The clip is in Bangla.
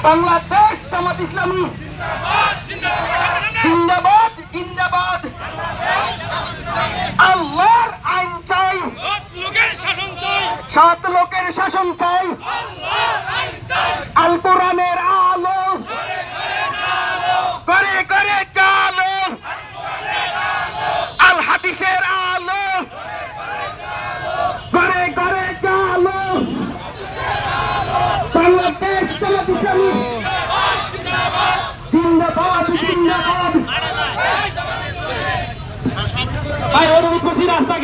বাংলাদেশ জামাত ইসলামী জিন্দাবাদ জিন্দাবাদ। আল্লাহর আইন চাই, সৎ লোকের শাসন চাই। আল কোরআনের আলো করে করে চালো, আল হাদিসের আলো করে করে চালো। বাংলাদেশ জামাত ইসলামী জিন্দাবাদ জিন্দাবাদ। ভাই অনুরোধ করছি রাস্তা